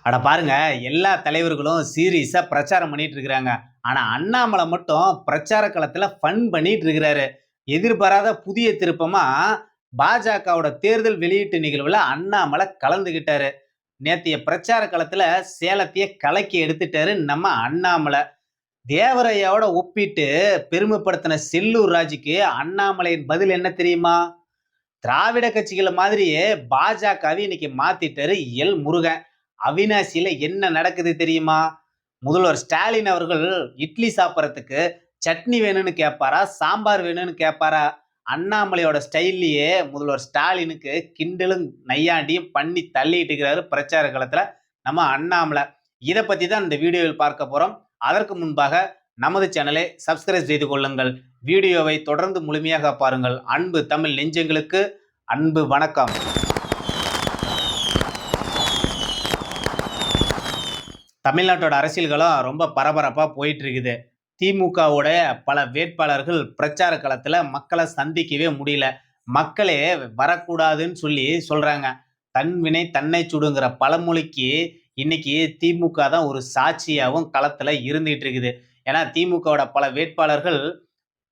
அட பாருங்க, எல்லா தலைவர்களும் சீரியஸா பிரச்சாரம் பண்ணிட்டு இருக்கிறாங்க. ஆனா அண்ணாமலை மட்டும் பிரச்சார களத்துல ஃபன் பண்ணிட்டு இருக்கிறாரு. எதிர்பாராத புதிய திருப்பமா பாஜகவோட தேர்தல் வெளியீட்டு நிகழ்வுல அண்ணாமலை கலந்துகிட்டாரு. நேத்தைய பிரச்சார களத்துல சேலத்தையே கலக்கி எடுத்துட்டாரு நம்ம அண்ணாமலை. தேவரையாவோட ஒப்பிட்டு பெருமைப்படுத்தின செல்லூர் ராஜுக்கு அண்ணாமலையின் பதில் என்ன தெரியுமா? திராவிட கட்சிகள மாதிரியே பாஜகவை இன்னைக்கு மாத்திட்டாரு முருகன். அவிநாசியில என்ன நடக்குது தெரியுமா? முதல்வர் ஸ்டாலின் அவர்கள் இட்லி சாப்பிடறதுக்கு சட்னி வேணும்னு கேட்பாரா, சாம்பார் வேணும்னு கேட்பாரா? அண்ணாமலையோட ஸ்டைல்லயே முதல்வர் ஸ்டாலினுக்கு கிண்டலும் நையாண்டியும் பண்ணி தள்ளிட்டு இருக்கிறாரு பிரச்சார களத்துல நம்ம அண்ணாமலை. இதை பத்தி தான் இந்த வீடியோவில் பார்க்க போறோம். அதற்கு முன்பாக நமது சேனலை சப்ஸ்கிரைப் செய்து கொள்ளுங்கள். வீடியோவை தொடர்ந்து முழுமையாக பாருங்கள். அன்பு தமிழ் நெஞ்சங்களுக்கு அன்பு வணக்கம். தமிழ்நாட்டோட அரசியல்களும் ரொம்ப பரபரப்பா போயிட்டு இருக்குது. திமுகவோட பல வேட்பாளர்கள் பிரச்சார களத்துல மக்களை சந்திக்கவே முடியல. மக்களே வரக்கூடாதுன்னு சொல்றாங்க. தன் வினை தன்னை சுடுங்கிற பழமொழிக்கு இன்னைக்கு திமுக தான் ஒரு சாட்சியாகவும் களத்துல இருந்துகிட்டு இருக்குது. ஏன்னா திமுகவோட பல வேட்பாளர்கள்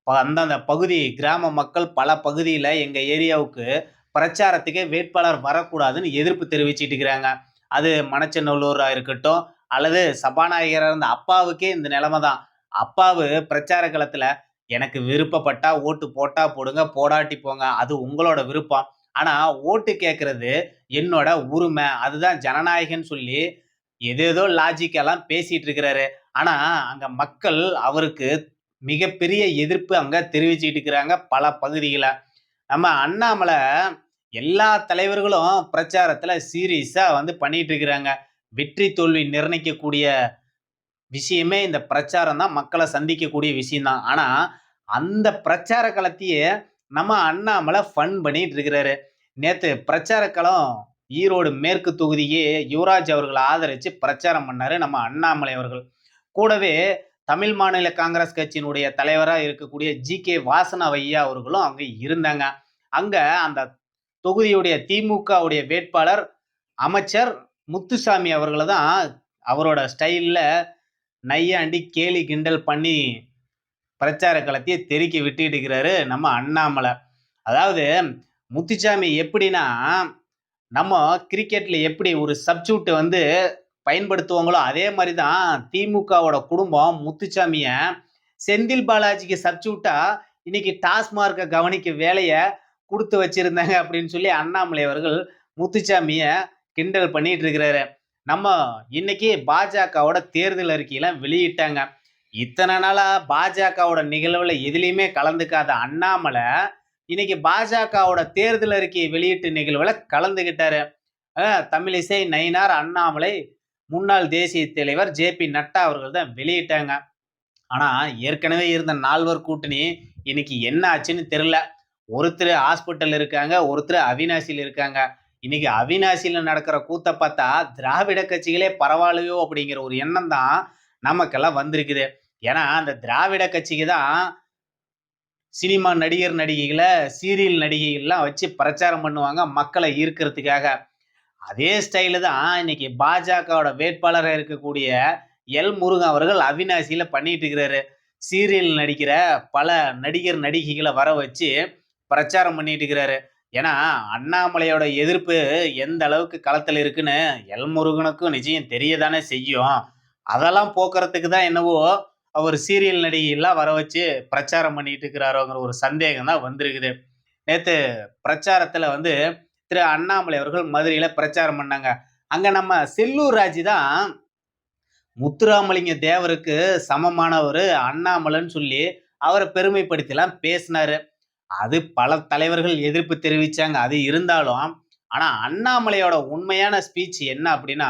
அந்தந்த பகுதி கிராம மக்கள் பல பகுதியில எங்க ஏரியாவுக்கு பிரச்சாரத்துக்கே வேட்பாளர் வரக்கூடாதுன்னு எதிர்ப்பு தெரிவிச்சிட்டு இருக்கிறாங்க. அது மணச்சநல்லூரா இருக்கட்டும், அல்லது சபாநாயகரா இருந்த அப்பாவுக்கே இந்த நிலைமை தான். அப்பாவு பிரச்சார களத்துல எனக்கு விருப்பப்பட்டா ஓட்டு போட்டா போடுங்க, போடாட்டி போங்க, அது உங்களோட விருப்பம். ஆனா ஓட்டு கேட்கறது என்னோட உரிமை, அதுதான் ஜனநாயகன்னு ஏதேதோ லாஜிக்கெல்லாம் பேசிட்டு இருக்கிறாரு. ஆனா அங்க மக்கள் அவருக்கு மிகப்பெரிய எதிர்ப்பு அங்க தெரிவிச்சுட்டு இருக்கிறாங்க பல பகுதிகள. நம்ம அண்ணாமலை எல்லா தலைவர்களும் பிரச்சாரத்துல சீரியஸா பண்ணிட்டு இருக்கிறாங்க. வெற்றி தோல்வி நிர்ணயிக்கக்கூடிய விஷயமே இந்த பிரச்சாரம் தான், மக்களை சந்திக்கக்கூடிய விஷயம் தான். ஆனா அந்த பிரச்சார களத்தையே நம்ம அண்ணாமலை ஃபன் பண்ணிட்டு இருக்கிறாரு. நேத்து பிரச்சார களம் ஈரோடு மேற்கு தொகுதியே யுவராஜ் அவர்களை ஆதரிச்சு பிரச்சாரம் பண்ணாரு நம்ம அண்ணாமலை அவர்கள். கூடவே தமிழ் மாநில காங்கிரஸ் கட்சியினுடைய தலைவரா இருக்கக்கூடிய ஜி.கே. வாசன் ஐயா அவர்களும் அங்க இருந்தாங்க. அங்க அந்த தொகுதியுடைய திமுகவுடைய வேட்பாளர் அமைச்சர் முத்துசாமி அவர்களை தான் அவரோட ஸ்டைல்ல நையாண்டி கேலி கிண்டல் பண்ணி பிரச்சார களத்தையே தெறிக்க விட்டுட்டு இருக்கிறாரு நம்ம அண்ணாமலை. அதாவது முத்துசாமி எப்படின்னா, நம்ம கிரிக்கெட்ல எப்படி ஒரு சப்ஸ்டியூட் பயன்படுத்துவாங்களோ அதே மாதிரி தான் திமுகவோட குடும்பம் முத்துசாமிய செந்தில் பாலாஜிக்கு சப்ஸ்டியூட்டா இன்னைக்கு டாஸ்மார்க்கை கவனிக்க வேலையை கொடுத்து வச்சிருந்தாங்க அப்படின்னு அண்ணாமலை அவர்கள் முத்துசாமிய கிண்டல் பண்ணிட்டு இருக்கிறாரு. நம்ம இன்னைக்கு பாஜகவோட தேர்தல் அறிக்கையெல்லாம் வெளியிட்டாங்க. இத்தனை நாளா பாஜகவோட நிகழ்வுல எதுலையுமே கலந்துக்காத அண்ணாமலை இன்னைக்கு பாஜகவோட தேர்தல் அறிக்கையை வெளியிட்டு நிகழ்வுல கலந்துகிட்டாரு. தமிழிசை நயினார், அண்ணாமலை, முன்னாள் தேசிய தலைவர் ஜே.பி. நட்டா அவர்கள் தான் வெளியிட்டாங்க. ஆனா ஏற்கனவே இருந்த நால்வர் கூட்டணி இன்னைக்கு என்ன ஆச்சுன்னு தெரியல. ஒருத்தர் ஹாஸ்பிட்டல் இருக்காங்க, ஒருத்தர் அவிநாசியில் இருக்காங்க. இன்னைக்கு அவிநாசியில நடக்கிற கூத்த பார்த்தா திராவிட கட்சிகளே பரவாயில்லையோ அப்படிங்கிற ஒரு எண்ணம் தான் நமக்கெல்லாம் வந்திருக்குது. ஏன்னா அந்த திராவிட கட்சிக்கு தான் சினிமா நடிகர் நடிகைகளை, சீரியல் நடிகைகள்லாம் வச்சு பிரச்சாரம் பண்ணுவாங்க மக்களை ஈர்க்கிறதுக்காக. அதே ஸ்டைலு தான் இன்னைக்கு பாஜகவோட வேட்பாளராக இருக்கக்கூடிய முருகன் அவர்கள் அவிநாசியில பண்ணிட்டு இருக்கிறாரு. சீரியல் நடிக்கிற பல நடிகர் நடிகைகளை வர வச்சு பிரச்சாரம் பண்ணிட்டு இருக்கிறாரு. ஏன்னா அண்ணாமலையோட எதிர்ப்பு எந்த அளவுக்கு களத்தில் இருக்குன்னு முருகனுக்கும் நிச்சயம் தெரியதானே செய்யும். அதெல்லாம் போக்குறதுக்கு தான் என்னவோ அவர் சீரியல் நடிகைலாம் வர வச்சு பிரச்சாரம் பண்ணிட்டு இருக்கிறாரோங்கிற ஒரு சந்தேகம் தான் வந்திருக்குது. நேத்து பிரச்சாரத்துல திரு அண்ணாமலை அவர்கள் மதுரையில பிரச்சாரம் பண்ணாங்க. அங்க நம்ம செல்லூர் ராஜு தான் முத்துராமலிங்க தேவருக்கு சமமானவர் அண்ணாமலைன்னு அவரை பெருமைப்படுத்திலாம் பேசினாரு. அது பல தலைவர்கள் எதிர்ப்பு தெரிவிச்சாங்க. அது இருந்தாலும் ஆனா அண்ணாமலையோட உண்மையான ஸ்பீச் என்ன அப்படின்னா,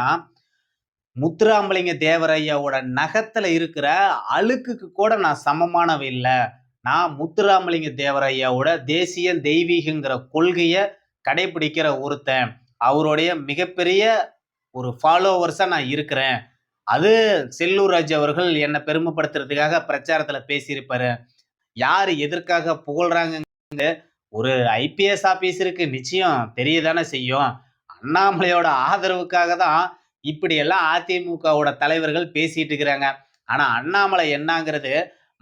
முத்துராமலிங்க தேவரையாவோட நகத்துல இருக்கிற அழுக்குக்கு கூட நான் சமமானவ இல்ல. நான் முத்துராமலிங்க தேவரையாவோட தேசிய தெய்வீகங்கிற கொள்கைய கடைபிடிக்கிற ஒருத்தன். அவருடைய மிகப்பெரிய ஒரு ஃபாலோவர்ஸா நான் இருக்கிறேன். அது செல்லூர் ராஜு அவர்கள் என்னை பெருமைப்படுத்துறதுக்காக பிரச்சாரத்துல பேசியிருப்பாரு. யாரு எதற்காக புகழ்றாங்க ஒரு ஐபிஎஸ் ஆபீசருக்கு நிச்சயம் தெரியதானே செய்யும். அண்ணாமலையோட ஆதரவுக்காக தான் இப்படியெல்லாம் அதிமுகவோட தலைவர்கள் பேசிட்டு இருக்கிறாங்க. ஆனா அண்ணாமலை என்னங்கிறது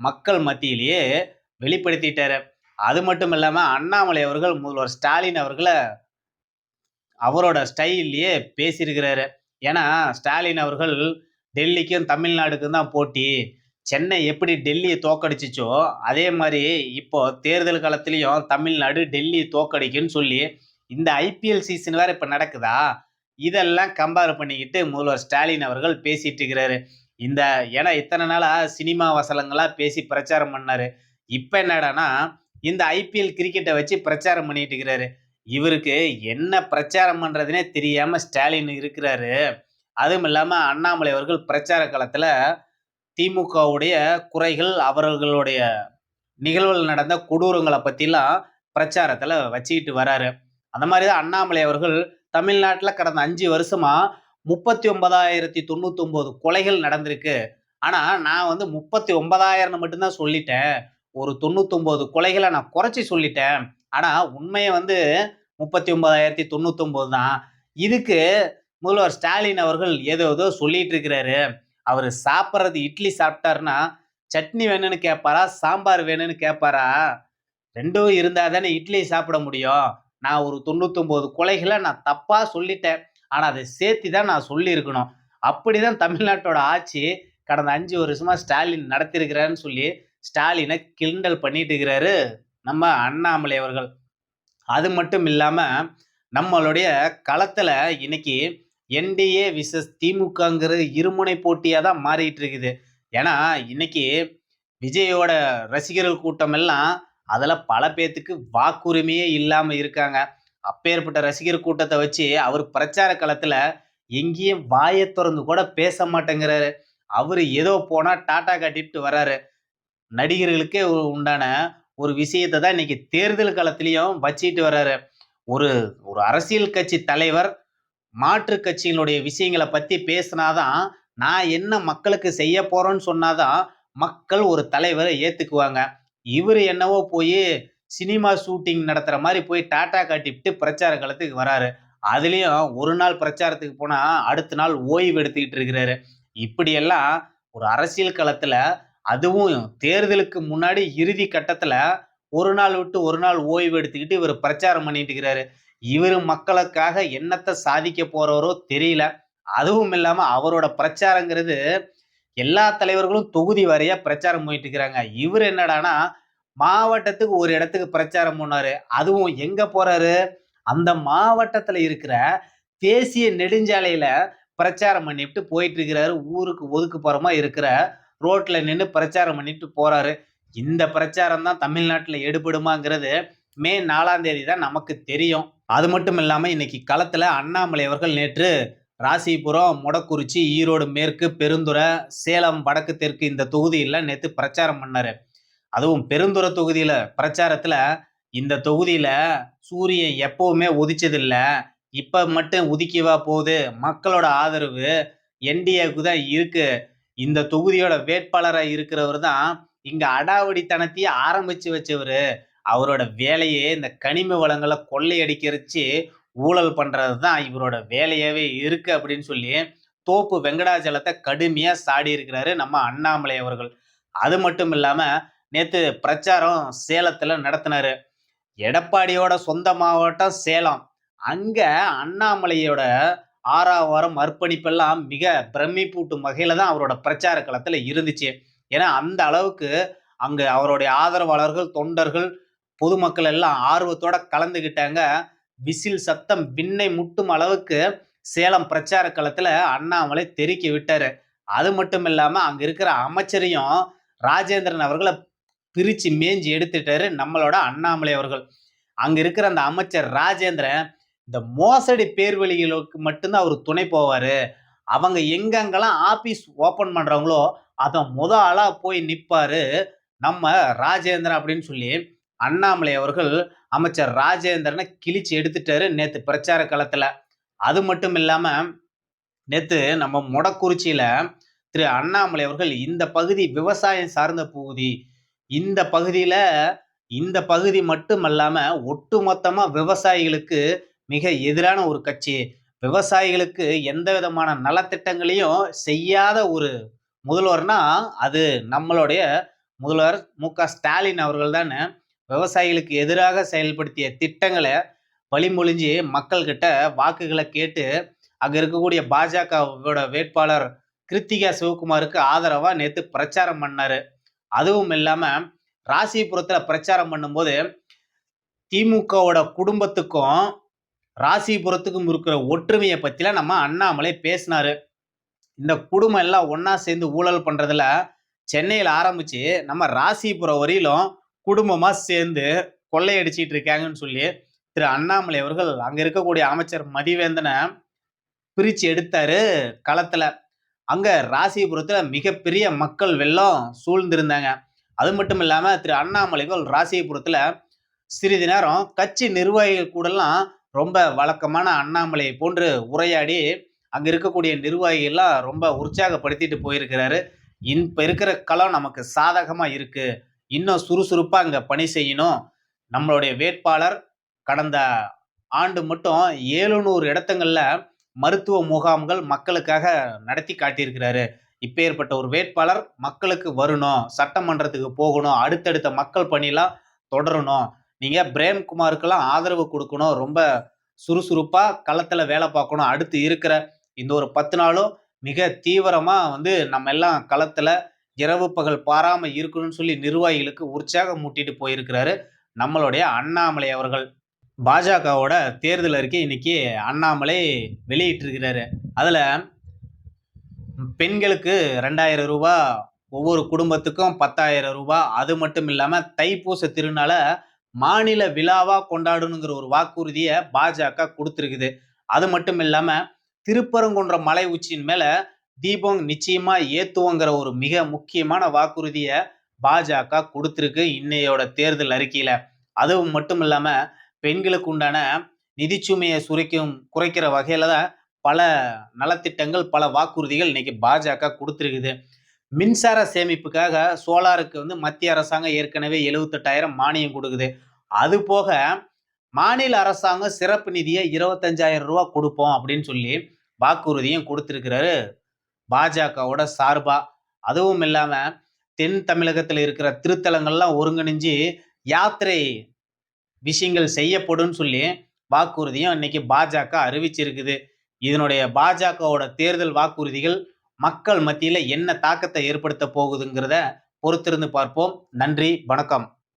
மக்கள் மத்தியிலேயே வெளிப்படுத்திட்டாரு. அது மட்டும் இல்லாம அண்ணாமலை அவர்கள் முதல்வர் ஸ்டாலின் அவர்கள அவரோட ஸ்டைல்லயே பேசியிருக்கிறாரு. ஏன்னா, ஸ்டாலின் அவர்கள் டெல்லிக்கும், தமிழ்நாடுக்கும் தான் போட்டி. சென்னை எப்படி டெல்லிய தோற்கடிச்சுச்சோ, அதே மாரி இப்போ தேர்தல் காலத்திலயும் தமிழ்நாடு டெல்லிய தோற்கடிக்கும்ன்னு சொல்லி, இந்த ஐபிஎல் சீசன் வேற இப்ப நடக்குதா? இதெல்லாம் கம்பேர் பண்ணிக்கிட்டு முதல்வர் ஸ்டாலின் அவர்கள் பேசிட்டு இருக்கிறாரு. இந்த ஏன்னா இத்தன நாளா சினிமா வசனங்களா பேசி பிரச்சாரம் பண்ணாரு. இப்ப என்னடான்னா, இந்த ஐபிஎல் கிரிக்கெட்ட வச்சு பிரச்சாரம் பண்ணிட்டு இருக்கிறாரு. இவருக்கு என்ன பிரச்சாரம் பண்றதுன்னே தெரியாம ஸ்டாலின் இருக்கிறாரு. அதுவும் இல்லாம அண்ணாமலை அவர்கள் பிரச்சார காலத்துல திமுகவுடைய குறைகள், அவர்களுடைய நிகழ்வுகள் நடந்த கொடூரங்கள பத்திலாம் பிரச்சாரத்துல வச்சுக்கிட்டு வராரு. அந்த மாரி தான் அண்ணாமலை அவர்கள் தமிழ்நாட்டுல கடந்த 5 வருஷமா 39,099 கொலைகள் நடந்திருக்கு. ஆனா, நான் வந்து 39,000ன்னு மட்டும் தான் சொல்லிட்டேன். ஒரு 99 கொலைகள நான் குறைச்சு சொல்லிட்டேன். ஆனா, உண்மைய வந்து 39,099 தான். இதுக்கு முதல்வர் ஸ்டாலின் அவர்கள் ஏதேதோ சொல்லிட்டு இருக்கிறாரு. அவரு சாப்பிடுறது இட்லி சாப்பிட்டாருன்னா, சட்னி வேணும்னு கேட்பாரா? சாம்பார் வேணும்னு கேட்பாரா? 2ம் இருந்தா தானே இட்லி சாப்பிட முடியும். நான் ஒரு 99 கொலைகள நான் தப்பா சொல்லிட்டேன். ஆனா, அத சேர்த்து தான் நான் சொல்லியிருக்கணும். அப்படிதான் தமிழ்நாட்டோட ஆட்சி கடந்த 5 வருஷமா ஸ்டாலின் நடத்தியிருக்கிறாருன்னு சொல்லி, ஸ்டாலின கிண்டல் பண்ணிட்டு இருக்கிறாரு நம்ம அண்ணாமலை அவர்கள். அது மட்டும் இல்லாம, நம்மளுடைய களத்துல இன்னைக்கு என்டிஏ விசஸ் திமுகங்கிற இருமுனை போட்டியா தான் மாறிட்டு இருக்குது. ஏன்னா, இன்னைக்கு விஜயோட ரசிகர்கள் கூட்டம் எல்லாம் அதுல பல பேத்துக்கு வாக்குரிமையே இல்லாம இருக்காங்க. அப்பேற்பட்ட ரசிகர் கூட்டத்த வச்சு அவர் பிரச்சார களத்துல எங்கேயும் வாய தொறந்து கூட பேச மாட்டேங்கிறாரு. அவரு ஏதோ போனா டாட்டா காட்டிட்டு வராரு. நடிகர்களுக்கே உண்டான ஒரு விஷயத்த தான் இன்னைக்கு தேர்தல் களத்திலயும் வச்சிட்டு வராரு. ஒரு ஒரு அரசியல் கட்சி தலைவர் மாற்று கட்சியினுடைய விஷயங்கள பத்தி பேசினாதான், நான் என்ன மக்களுக்கு செய்ய போறேன்னு சொன்னாதான், மக்கள் ஒரு தலைவர ஏத்துக்குவாங்க. இவரு என்னவோ போயி சினிமா ஷூட்டிங் நடத்துற மாரி போய் டாட்டா காட்டிப்புட்டு பிரச்சார களத்துக்கு வராரு. அதுலயும் ஒரு நாள் பிரச்சாரத்துக்கு போனா, அடுத்த நாள் ஓய்வு எடுத்துக்கிட்டு இருக்கிறாரு. இப்படியெல்லாம் ஒரு அரசியல் களத்துல, அதுவும் தேர்தலுக்கு முன்னாடி இறுதி கட்டத்துல, ஒரு நாள் விட்டு ஒரு நாள் ஓய்வு எடுத்துக்கிட்டு இவரு பிரச்சாரம் பண்ணிட்டு இருக்கிறாரு. இவரு மக்களுக்காக என்னத்த சாதிக்க போறாரோ தெரியல. அதுவும் இல்லாம அவரோட பிரச்சாரங்கிறது எல்லா தலைவர்களும் தொகுதி வாரியா பிரச்சாரம் பண்ணிட்டு இருக்கிறாங்க. இவரு என்னடான்னா, மாவட்டத்துக்கு ஒரு இடத்துக்கு பிரச்சாரம் பண்ணாரு. அதுவும் எங்க போறாரு? அந்த மாவட்டத்துல இருக்கிற தேசிய நெடுஞ்சாலையில பிரச்சாரம் பண்ணிட்டு போயிட்டு இருக்கிறாரு. ஊருக்கு ஒதுக்குப்புறமா இருக்கிற ரோட்ல நின்னு பிரச்சாரம் பண்ணிட்டு போறாரு. இந்த பிரச்சாரம் தான் தமிழ்நாட்டுல எடுபடுமாங்கிறது மே 4ஆம் தேதி தான் நமக்கு தெரியும். அது மட்டும் இல்லாம இன்னைக்கு களத்துல அண்ணாமலை அவர்கள் நேற்று ராசிபுரம், மொடக்குறிச்சி, ஈரோடு மேற்கு, பெருந்துறை, சேலம் வடக்கு, தெற்கு இந்த தொகுதியில நேத்து பிரச்சாரம் பண்ணாரு. அதுவும் பெருந்துறை தொகுதியில பிரச்சாரத்துல, இந்த தொகுதியில சூரியன் எப்பவுமே உதிச்சதில்ல. இப்ப மட்டும் உதிக்கவா போகுது? மக்களோட ஆதரவு என்டிஏவுக்கு தான் இருக்கு. இந்த தொகுதியோட வேட்பாளரா இருக்கிறவர் தான் இங்க அடாவடித்தனத்தையே ஆரம்பிச்சு வச்சவரு. அவரோட வேலையே இந்த கனிம வளங்கள கொள்ளையடிக்கிறச்சு ஊழல் பண்றது தான் இவரோட வேலையாவே இருக்கு அப்படின்னு சொல்லி, தோப்பு வெங்கடாச்சலத்த கடுமையா சாடி இருக்கிறாரு நம்ம அண்ணாமலை அவர்கள். அது மட்டும் இல்லாம, நேத்து பிரச்சாரம் சேலத்துல நடத்தினாரு. எடப்பாடியோட சொந்த மாவட்டம் சேலம். அங்க அண்ணாமலையோட ஆரவாரம், அர்ப்பணிப்பெல்லாம் மிக பிரமிப்பூட்டும் வகையில தான் அவரோட பிரச்சார களத்துல இருந்துச்சு. ஏன்னா, அந்த அளவுக்கு அங்க அவருடைய ஆதரவாளர்கள், தொண்டர்கள், பொதுமக்கள் எல்லாம் ஆர்வத்தோட கலந்துகிட்டாங்க. விசில் சத்தம் விண்ணை முட்டும் அளவுக்கு சேலம் பிரச்சார களத்துல அண்ணாமலை தெறிக்க விட்டாரு. அது மட்டும் இல்லாம அங்க இருக்கிற அமைச்சரையும் ராஜேந்திரன் அவர்கள பிரிச்சு மேய்ஞ்சு எடுத்துட்டாரு நம்மளோட அண்ணாமலை அவர்கள். அங்க இருக்கிற அந்த அமைச்சர் ராஜேந்திரன் இந்த மோசடி பேர்வழிகளுக்கு மட்டும்தான் அவரு துணை போவாரு. அவங்க எங்கெங்கெல்லாம் ஆபீஸ் ஓபன் பண்றாங்களோ, அத ஆளா போய் நிப்பாரு நம்ம ராஜேந்திரன் அப்படின்னு சொல்லி, அண்ணாமலை அவர்கள் அமைச்சர் ராஜேந்திரன கிழிச்சு எடுத்துட்டாரு நேத்து பிரச்சார களத்துல. அது மட்டும் இல்லாம, நேத்து நம்ம மொடக்குறிச்சியில திரு அண்ணாமலை அவர்கள் இந்த பகுதி விவசாயம் சார்ந்த பகுதி. இந்த பகுதியில இந்த பகுதி மட்டுமல்லாம ஒட்டுமொத்தமா விவசாயிகளுக்கு மிக எதிரான ஒரு கட்சி. விவசாயிகளுக்கு எந்த விதமான நலத்திட்டங்களையும் செய்யாத ஒரு முதல்வர்னா, அது நம்மளுடைய முதல்வர் மு.க. ஸ்டாலின் அவர்கள் தான்னு விவசாயிகளுக்கு எதிராக செயல்படுத்திய திட்டங்கள வழிமொழிஞ்சு மக்கள்கிட்ட வாக்குகள கேட்டு, அங்க இருக்கக்கூடிய பாஜகவோட வேட்பாளர் கிருத்திகா சிவகுமாருக்கு ஆதரவா நேத்து பிரச்சாரம் பண்ணாரு. அதுவும் இல்லாம ராசிபுரத்துல பிரச்சாரம் பண்ணும்போது, திமுகவோட குடும்பத்துக்கும், ராசிபுரத்துக்கும் இருக்கிற ஒற்றுமைய பத்திலாம் நம்ம அண்ணாமலை பேசினாரு. இந்த குடும்பம் எல்லாம் ஒண்ணா சேர்ந்து ஊழல் பண்றதுல, சென்னையில ஆரம்பிச்சு நம்ம ராசிபுரம் வரையிலும் குடும்பமா சேர்ந்து கொள்ளையடிச்சிட்டு இருக்காங்கன்னு சொல்லி, திரு அண்ணாமலை அவர்கள் அங்க இருக்கக்கூடிய அமைச்சர் மதிவேந்தன பிரிச்சு எடுத்தாரு களத்துல. அங்க ராசிபுரத்துல மிகப்பெரிய மக்கள் வெள்ளம் சூழ்ந்திருந்தாங்க. அது மட்டும் இல்லாம திரு அண்ணாமலைகள் ராசிபுரத்துல சிறிது நேரம் கட்சி நிர்வாகிகள் கூடலாம் ரொம்ப வழக்கமான அண்ணாமலையை போன்று உரையாடி, அங்க இருக்கக்கூடிய நிர்வாகிகள்லாம் ரொம்ப உற்சாகப்படுத்திட்டு போயிருக்கிறாரு. இப்ப இருக்கிற களம் நமக்கு சாதகமா இருக்கு. இன்னும் சுறுசுறுப்பா அங்க பணி செய்யணும். நம்மளுடைய வேட்பாளர் கடந்த ஆண்டு மட்டும் 700 இடத்துங்கள்ல மருத்துவ முகாம்கள் மக்களுக்காக நடத்தி காட்டியிருக்கிறாரு. இப்பேற்பட்ட ஒரு வேட்பாளர் மக்களுக்கு வரணும், சட்டமன்றத்துக்கு போகணும், அடுத்தடுத்த மக்கள் பணிலாம் தொடரணும். நீங்க பிரேம்குமாருக்கெல்லாம் ஆதரவு குடுக்கணும். ரொம்ப சுறுசுறுப்பா களத்துல வேலை பார்க்கணும். அடுத்து இருக்கிற இந்த ஒரு 10 நாளும் மிக தீவிரமா வந்து நம்ம எல்லாம் களத்துல இரவு பகல் பாராம இருக்கணும்னு சொல்லி நிர்வாகிகளுக்கு உற்சாகம் மூட்டிட்டு போயிருக்கிறாரு நம்மளுடைய அண்ணாமலை அவர்கள். பாஜகவோட தேர்தல் அறிக்கை இன்னைக்கு அண்ணாமலை வெளியிட்டிருக்கிறாரு. அதுல பெண்களுக்கு ரூ. 2000 ஒவ்வொரு குடும்பத்துக்கும் ரூ. 10,000. அது மட்டும் இல்லாம தைப்பூச திருநாள மாநில விழாவா கொண்டாடணுங்கிற ஒரு வாக்குறுதிய பாஜக குடுத்திருக்குது. அது மட்டும் இல்லாம திருப்பரங்குன்றம் மலை உச்சியின் மேல தீபம் நிச்சயமா ஏத்துவோங்கிற ஒரு மிக முக்கியமான வாக்குறுதிய பாஜக குடுத்திருக்கு இன்னையோட தேர்தல் அறிக்கையில. அதுவும் மட்டும் இல்லாம பெண்களுக்கு உண்டான நிதிச்சுமையை குறைக்கிற வகையில தான் பல நலத்திட்டங்கள், பல வாக்குறுதிகள் இன்னைக்கு பாஜக குடுத்திருக்குது. மின்சார சேமிப்புக்காக சோலாருக்கு வந்து மத்திய அரசாங்கம் ஏற்கனவே 78,000 மானியம் குடுக்குது. அது போக மாநில அரசாங்கம் சிறப்பு நிதிய ரூ. 25,000 குடுப்போம் அப்படின்னு சொல்லி வாக்குறுதியும் குடுத்திருக்கிறாரு பாஜகவோட சார்பா. அதுவும் இல்லாம தென் தமிழகத்துல இருக்கிற திருத்தலங்கள்லாம் ஒருங்கிணைஞ்சு யாத்திரை விஷயங்கள் செய்யப்படும்னு சொல்லி வாக்குறுதியும் இன்னைக்கு பாஜக அறிவிச்சிருக்குது. இதனுடைய பாஜகவோட தேர்தல் வாக்குறுதிகள் மக்கள் மத்தியில என்ன தாக்கத்தை ஏற்படுத்த போகுதுங்கிறத பொறுத்திருந்து பார்ப்போம். நன்றி, வணக்கம்.